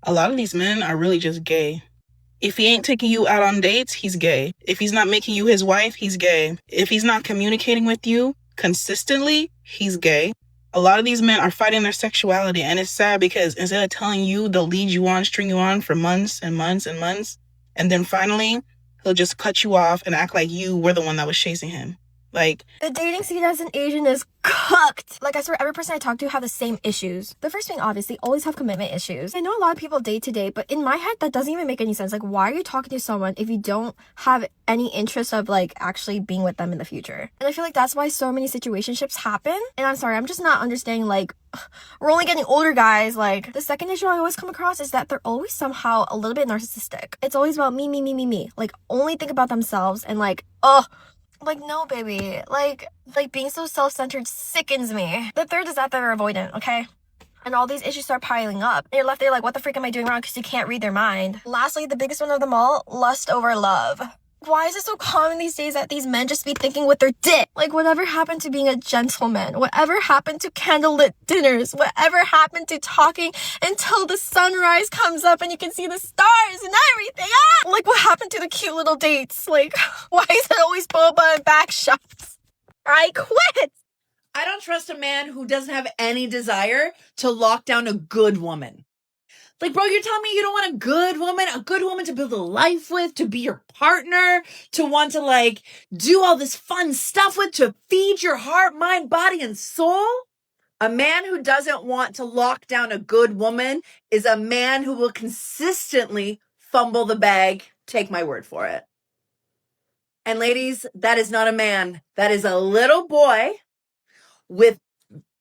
A lot of these men are really just gay. If he ain't taking you out on dates, he's gay. If he's not making you his wife, he's gay. If he's not communicating with you consistently, he's gay. A lot of these men are fighting their sexuality, and it's sad because instead of telling you, they'll lead you on, string you on for months and months and months, and then finally, he'll just cut you off and act like you were the one that was chasing him. Like, the dating scene as an Asian is cooked. Like, I swear, every person I talk to have the same issues. The first thing, obviously, always have commitment issues. I know a lot of people date to date, but in my head, that doesn't even make any sense. Like, why are you talking to someone if you don't have any interest of, like, actually being with them in the future? And I feel like that's why so many situationships happen. And I'm sorry, I'm just not understanding, like, we're only getting older, guys. Like, the second issue I always come across is that they're always somehow a little bit narcissistic. It's always about me, me, me, me, me. Like, only think about themselves and, like, like, no, baby. Like being so self-centered sickens me. The third is that they're avoidant, okay? And all these issues start piling up. And you're left there like, what the freak am I doing wrong? Because you can't read their mind. Lastly, the biggest one of them all, lust over love. Why is it so common these days that these men just be thinking with their dick? Like, whatever happened to being a gentleman? Whatever happened to candlelit dinners? Whatever happened to talking until the sunrise comes up and you can see the stars and everything? Like, what happened to the cute little dates? Like, why is it always boba and back shots? I quit! I don't trust a man who doesn't have any desire to lock down a good woman. Like, bro, you're telling me you don't want a good woman to build a life with, to be your partner, to want to, like, do all this fun stuff with, to feed your heart, mind, body, and soul? A man who doesn't want to lock down a good woman is a man who will consistently fumble the bag. Take my word for it. And ladies, that is not a man. That is a little boy with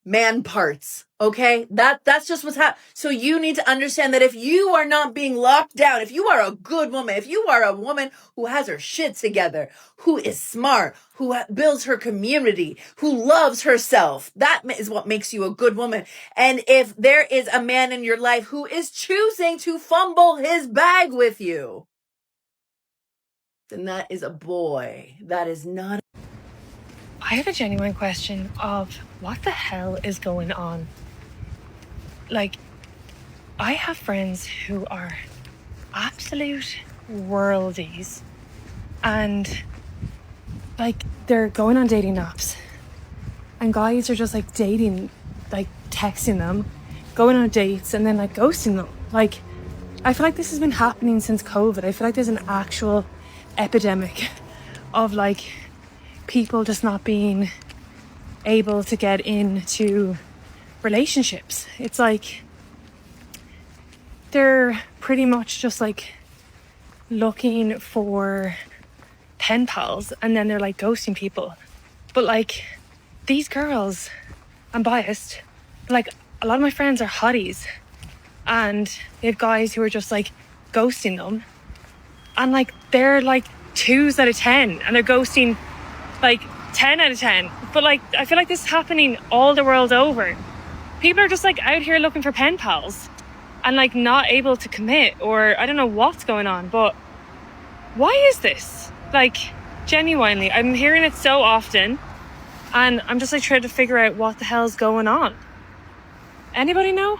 man parts, okay? That's just what's happening. So you need to understand that if you are not being locked down, if you are a good woman, if you are a woman who has her shit together, who is smart, who builds her community, who loves herself, that is what makes you a good woman. And if there is a man in your life who is choosing to fumble his bag with you, then that is a boy. That is not. I have a genuine question of what the hell is going on. Like, I have friends who are absolute worldies and, like, they're going on dating apps and guys are just, like, dating, like, texting them, going on dates and then, like, ghosting them. Like, I feel like this has been happening since COVID. I feel like there's an actual epidemic of, like, people just not being able to get into relationships. It's like they're pretty much just like looking for pen pals and then they're like ghosting people. But like these girls, I'm biased, but like a lot of my friends are hotties and they have guys who are just like ghosting them and like they're like 2s out of 10 and they're ghosting like 10 out of 10. But like I feel like this is happening all the world over. People are just like out here looking for pen pals and like not able to commit, or I don't know what's going on, but why is this? Like, genuinely, I'm hearing it so often and I'm just like trying to figure out what the hell's going on. Anybody know?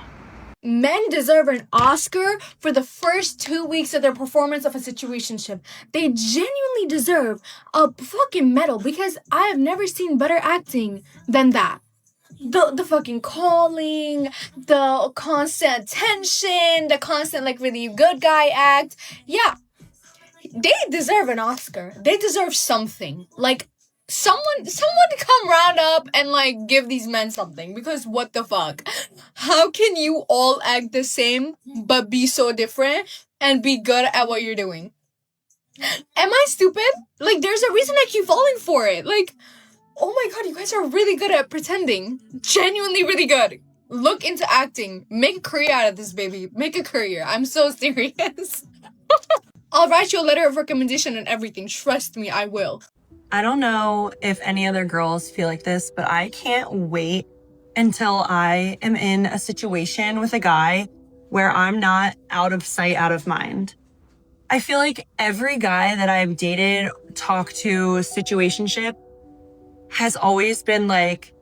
Men deserve an Oscar for the first 2 weeks of their performance of a situationship. They genuinely deserve a fucking medal because I have never seen better acting than that. The fucking calling, the constant tension, the constant like really good guy act. Yeah, they deserve an Oscar. They deserve something. Like, someone come round up and like give these men something, because what the fuck? How can you all act the same but be so different and be good at what you're doing? Am I stupid? Like, there's a reason I keep falling for it. Like, oh my god, you guys are really good at pretending. Genuinely really good. Look into acting. Make a career out of this, baby. Make a career. I'm so serious. I'll write you a letter of recommendation and everything. Trust me, I will. I don't know if any other girls feel like this, but I can't wait until I am in a situation with a guy where I'm not out of sight, out of mind. I feel like every guy that I've dated, talked to, situationship, has always been like,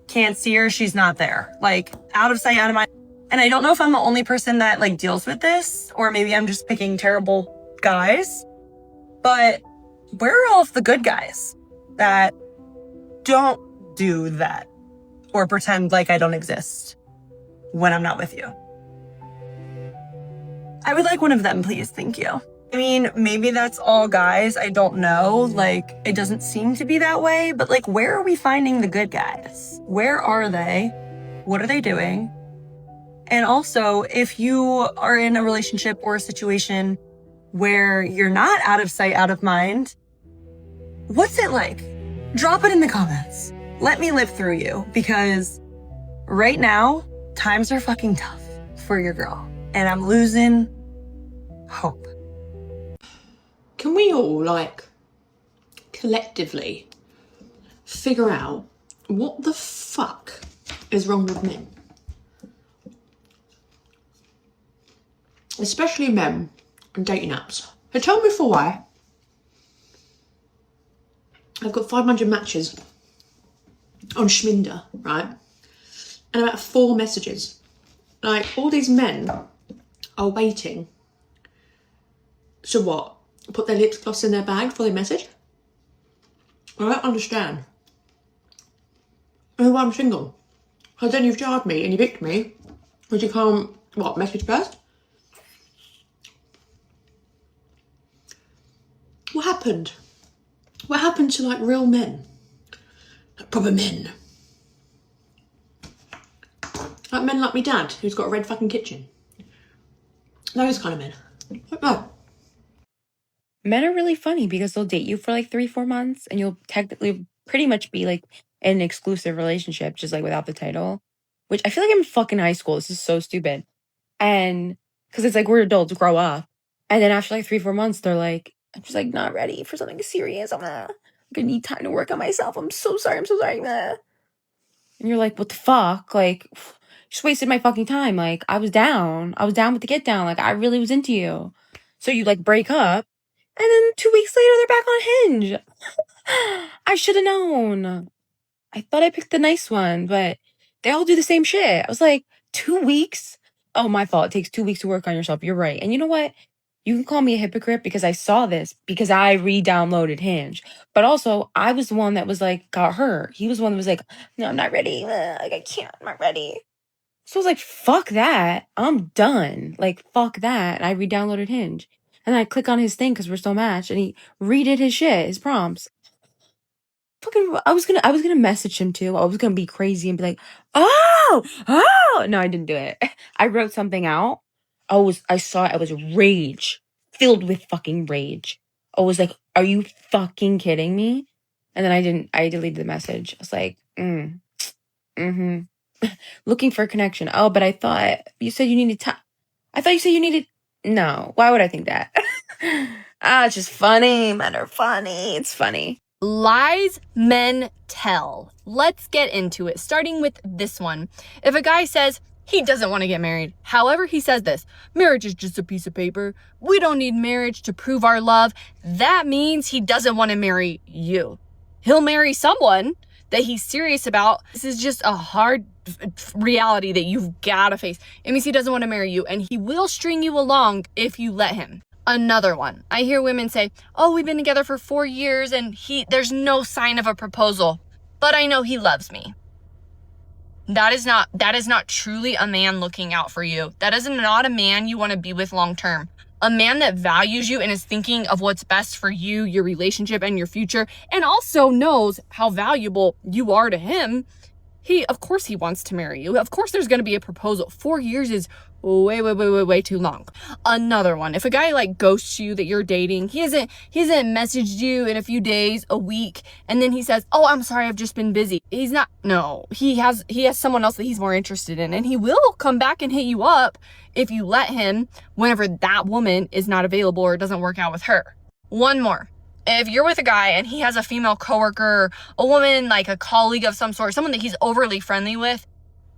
can't see her, she's not there. Like, out of sight, out of mind. And I don't know if I'm the only person that like deals with this, or maybe I'm just picking terrible guys, but where are all of the good guys that don't do that or pretend like I don't exist when I'm not with you? I would like one of them, please. Thank you. I mean, maybe that's all guys. I don't know. Like, it doesn't seem to be that way, but like, where are we finding the good guys? Where are they? What are they doing? And also, if you are in a relationship or a situation where you're not out of sight, out of mind, what's it like? Drop it in the comments. Let me live through you, because right now, times are fucking tough for your girl, and I'm losing hope. Can we all, like, collectively figure out what the fuck is wrong with men? Especially men on dating apps. So tell me for why. I've got 500 matches on Schminder, right? And about 4 messages. Like, all these men are waiting. So what? Put their lip gloss in their bag before they message? I don't understand. And why I'm single. Because then you've jarred me and you picked me. Because you can't, what, message first? What happened? What happened to, like, real men? Like, proper men. Like men like me dad, who's got a red fucking kitchen. Those kind of men. I don't know. Men are really funny because they'll date you for like 3-4 months and you'll technically pretty much be like in an exclusive relationship, just like without the title, which I feel like I'm in fucking high school. This is so stupid. And because it's like we're adults, grow up. And then after like 3-4 months, they're like, I'm just like not ready for something serious. I'm gonna need time to work on myself. I'm so sorry. And you're like, what the fuck? Like, just wasted my fucking time. Like, I was down with the get down. Like, I really was into you. So you like break up. And then 2 weeks later, they're back on Hinge. I should have known. I thought I picked the nice one, but they all do the same shit. I was like, 2 weeks? Oh, my fault. It takes 2 weeks to work on yourself. You're right. And you know what? You can call me a hypocrite because I saw this, because I re-downloaded Hinge. But also, I was the one that was like, got hurt. He was the one that was like, no, I'm not ready. Like, I can't. I'm not ready. So I was like, fuck that. I'm done. Like, fuck that. And I re-downloaded Hinge. And I click on his thing because we're still matched, and he redid his shit, his prompts. Fucking, I was gonna message him too. I was gonna be crazy and be like, oh. No, I didn't do it. I wrote something out. I saw it. I was rage, filled with fucking rage. I was like, are you fucking kidding me? And then I deleted the message. I was like, looking for a connection. Oh, but I thought you said you needed time. No, why would I think that? It's just funny. Men are funny. It's funny. Lies men tell. Let's get into it, starting with this one. If a guy says he doesn't want to get married, however he says this, marriage is just a piece of paper, we don't need marriage to prove our love, that means he doesn't want to marry you. He'll marry someone that he's serious about. This is just a hard reality that you've got to face. It means he doesn't want to marry you, and he will string you along if you let him. Another one. I hear women say, oh, we've been together for 4 years and there's no sign of a proposal, but I know he loves me. That is not truly a man looking out for you. That is not a man you want to be with long term. A man that values you and is thinking of what's best for you, your relationship, and your future, and also knows how valuable you are to him. Of course he wants to marry you. Of course there's going to be a proposal. 4 years is way too long. Another one. If a guy like ghosts you that you're dating, he hasn't messaged you in a few days, a week, and then he says, oh, I'm sorry, I've just been busy. He has someone else that he's more interested in, and he will come back and hit you up if you let him whenever that woman is not available or doesn't work out with her. One more. If you're with a guy and he has a female coworker, a woman, like a colleague of some sort, someone that he's overly friendly with,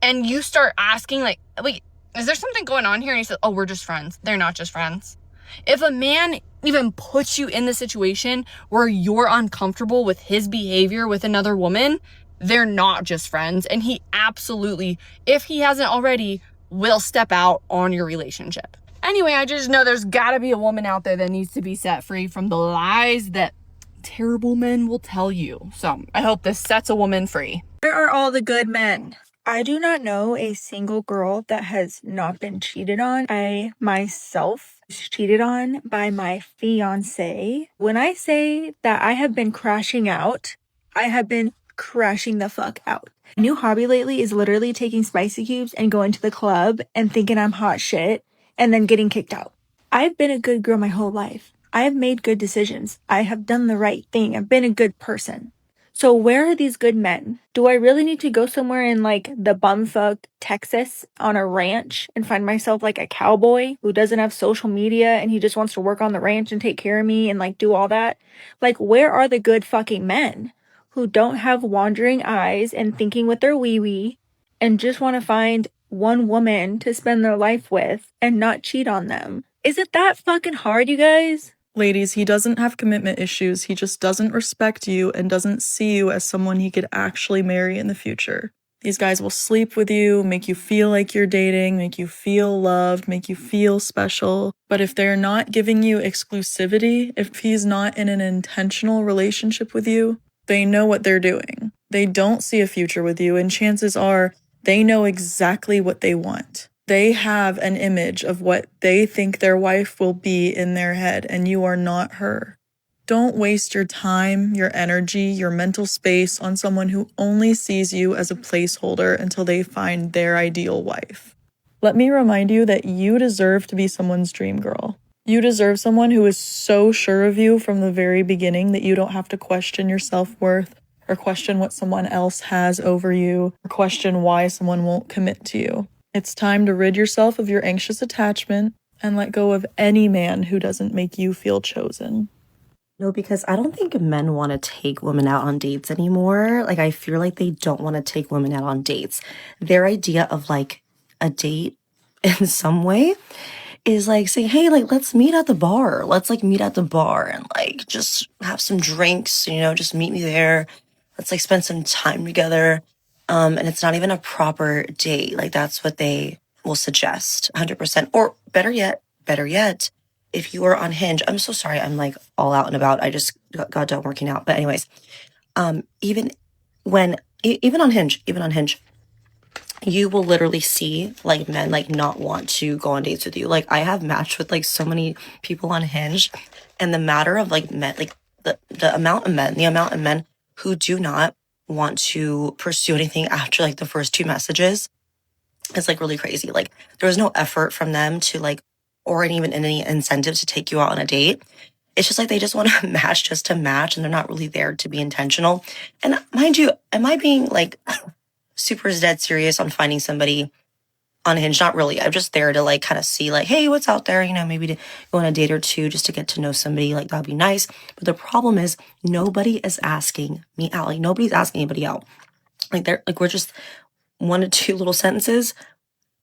and you start asking like, wait, is there something going on here? And he says, oh, we're just friends. They're not just friends. If a man even puts you in the situation where you're uncomfortable with his behavior with another woman, they're not just friends. And he absolutely, if he hasn't already, will step out on your relationship. Anyway, I just know there's gotta be a woman out there that needs to be set free from the lies that terrible men will tell you. So I hope this sets a woman free. Where are all the good men? I do not know a single girl that has not been cheated on. I myself was cheated on by my fiance. When I say that I have been crashing out, I have been crashing the fuck out. My new hobby lately is literally taking spicy cubes and going to the club and thinking I'm hot shit and then getting kicked out. I've been a good girl my whole life. I have made good decisions. I have done the right thing. I've been a good person. So where are these good men? Do I really need to go somewhere in like the bumfuck Texas on a ranch and find myself like a cowboy who doesn't have social media and he just wants to work on the ranch and take care of me and like do all that? Like, where are the good fucking men who don't have wandering eyes and thinking with their wee-wee and just want to find one woman to spend their life with and not cheat on them? Is it that fucking hard, you guys? Ladies, he doesn't have commitment issues. He just doesn't respect you and doesn't see you as someone he could actually marry in the future. These guys will sleep with you, make you feel like you're dating, make you feel loved, make you feel special. But if they're not giving you exclusivity, if he's not in an intentional relationship with you, they know what they're doing. They don't see a future with you, and chances are they know exactly what they want. They have an image of what they think their wife will be in their head, and you are not her. Don't waste your time, your energy, your mental space on someone who only sees you as a placeholder until they find their ideal wife. Let me remind you that you deserve to be someone's dream girl. You deserve someone who is so sure of you from the very beginning that you don't have to question your self-worth or question what someone else has over you or question why someone won't commit to you. It's time to rid yourself of your anxious attachment and let go of any man who doesn't make you feel chosen. No, because I don't think men want to take women out on dates anymore. Like, I feel like they don't want to take women out on dates. Their idea of like a date in some way is like saying, hey, like, let's meet at the bar. Let's like meet at the bar and like just have some drinks, you know, just meet me there. Let's like spend some time together. And it's not even a proper date. Like, that's what they will suggest 100%. Or better yet, if you are on Hinge, I'm so sorry. I'm like all out and about. I just got done working out. But anyways, even on Hinge, you will literally see like men like not want to go on dates with you. Like, I have matched with like so many people on Hinge, and the matter of like men, like the amount of men who do not want to pursue anything after like the first two messages is like really crazy. Like, there's no effort from them to like, or even any incentive to take you out on a date. It's just like they just want to match just to match, and they're not really there to be intentional. And mind you, am I being like super dead serious on finding somebody on Hinge? Not really. I'm just there to like kind of see like, hey, what's out there? You know, maybe to go on a date or two just to get to know somebody. Like, that'd be nice. But the problem is nobody is asking me out. Like, nobody's asking anybody out. Like, they're like, we're just one or two little sentences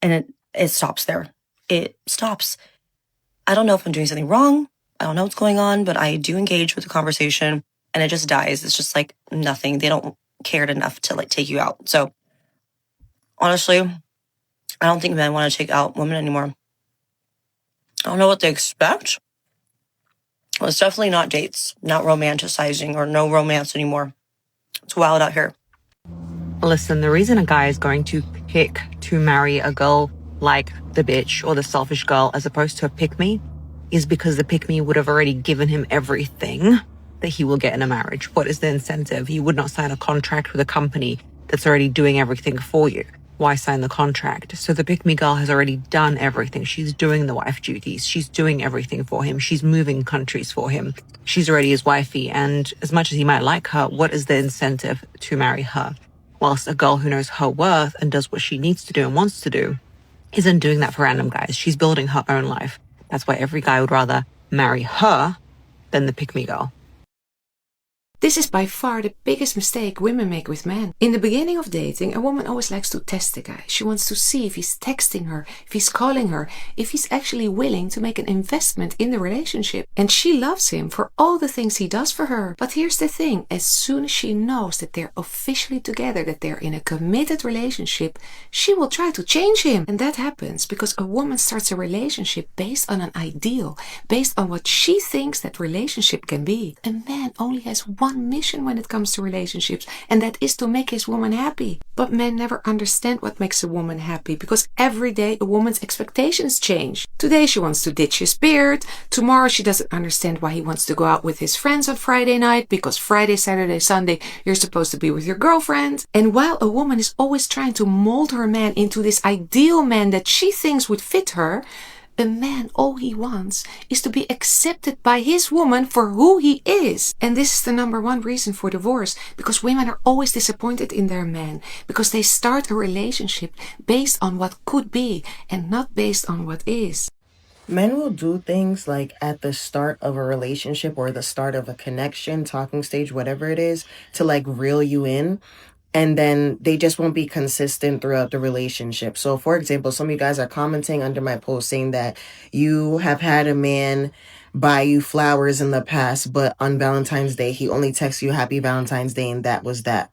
and it stops there. It stops. I don't know if I'm doing something wrong. I don't know what's going on, but I do engage with the conversation and it just dies. It's just like nothing. They don't care enough to like take you out. So honestly, I don't think men want to take out women anymore. I don't know what they expect. Well, it's definitely not dates, not romanticizing, or no romance anymore. It's wild out here. Listen, the reason a guy is going to pick to marry a girl like the bitch or the selfish girl as opposed to a pick-me is because the pick-me would have already given him everything that he will get in a marriage. What is the incentive? You would not sign a contract with a company that's already doing everything for you. Why sign the contract? So the pick-me girl has already done everything. She's doing the wife duties. She's doing everything for him. She's moving countries for him. She's already his wifey. And as much as he might like her, what is the incentive to marry her? Whilst a girl who knows her worth and does what she needs to do and wants to do isn't doing that for random guys. She's building her own life. That's why every guy would rather marry her than the pick-me girl. This is by far the biggest mistake women make with men. In the beginning of dating, a woman always likes to test the guy. She wants to see if he's texting her, if he's calling her, if he's actually willing to make an investment in the relationship. And she loves him for all the things he does for her. But here's the thing, as soon as she knows that they're officially together, that they're in a committed relationship, she will try to change him. And that happens because a woman starts a relationship based on an ideal, based on what she thinks that relationship can be. A man only has one mission when it comes to relationships, and that is to make his woman happy. But men never understand what makes a woman happy, because every day a woman's expectations change. Today she wants to ditch his beard, tomorrow she doesn't understand why he wants to go out with his friends on Friday night, because Friday, Saturday, Sunday you're supposed to be with your girlfriend. And while a woman is always trying to mold her man into this ideal man that she thinks would fit her, a man, all he wants is to be accepted by his woman for who he is. And this is the number one reason for divorce, because women are always disappointed in their man, because they start a relationship based on what could be and not based on what is. Men will do things like at the start of a relationship or the start of a connection, talking stage, whatever it is, to like reel you in. And then they just won't be consistent throughout the relationship. So, for example, some of you guys are commenting under my post saying that you have had a man buy you flowers in the past, but on Valentine's Day, he only texts you Happy Valentine's Day, and that was that.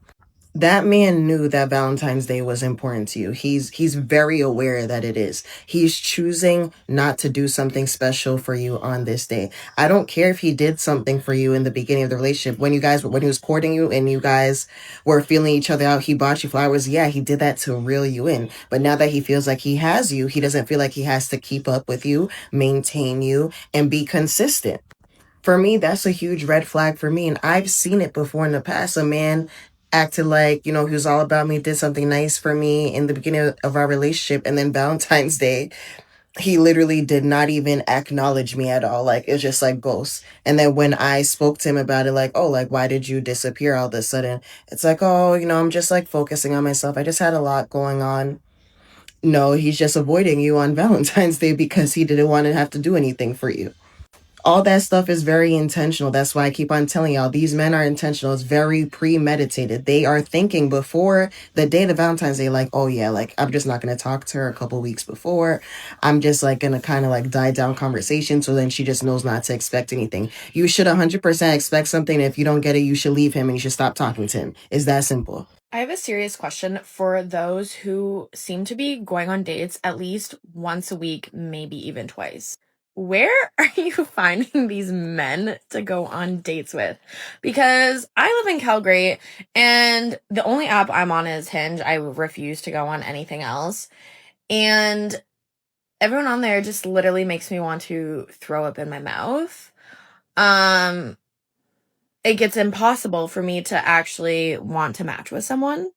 That man knew that Valentine's Day was important to you. He's very aware that it is. He's choosing not to do something special for you on this day. I don't care if he did something for you in the beginning of the relationship. When he was courting you and you guys were feeling each other out, he bought you flowers. Yeah, he did that to reel you in. But now that he feels like he has you, he doesn't feel like he has to keep up with you, maintain you, and be consistent. For me, that's a huge red flag for me. And I've seen it before in the past. A man acted like, he was all about me, did something nice for me in the beginning of our relationship. And then Valentine's Day, he literally did not even acknowledge me at all. Like, it's just like ghost. And then when I spoke to him about it, like, oh, like, why did you disappear all of a sudden? It's like, oh, I'm just like focusing on myself. I just had a lot going on. No, he's just avoiding you on Valentine's Day because he didn't want to have to do anything for you. All that stuff is very intentional. That's why I keep on telling y'all, these men are intentional. It's very premeditated. They are thinking before the date of Valentine's Day, like, oh yeah, like, I'm just not going to talk to her a couple weeks before. I'm just like going to kind of like die down conversation. So then she just knows not to expect anything. You should 100% expect something. If you don't get it, you should leave him and you should stop talking to him. It's that simple. I have a serious question for those who seem to be going on dates at least once a week, maybe even twice. Where are you finding these men to go on dates with? Because I live in Calgary and the only app I'm on is Hinge. I refuse to go on anything else. And everyone on there just literally makes me want to throw up in my mouth. It gets impossible for me to actually want to match with someone.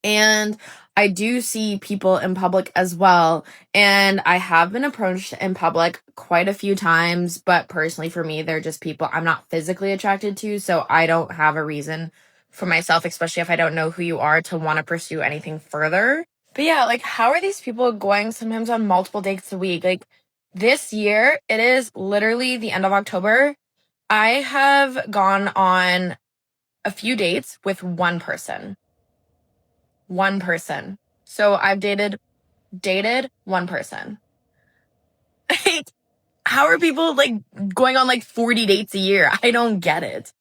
And I do see people in public as well. And I have been approached in public quite a few times. But personally, for me, they're just people I'm not physically attracted to. So I don't have a reason for myself, especially if I don't know who you are, to want to pursue anything further. But yeah, like, how are these people going sometimes on multiple dates a week? Like, this year, it is literally the end of October. I have gone on a few dates with one person. One person. So I've dated one person. How are people like going on like 40 dates a year? I don't get it.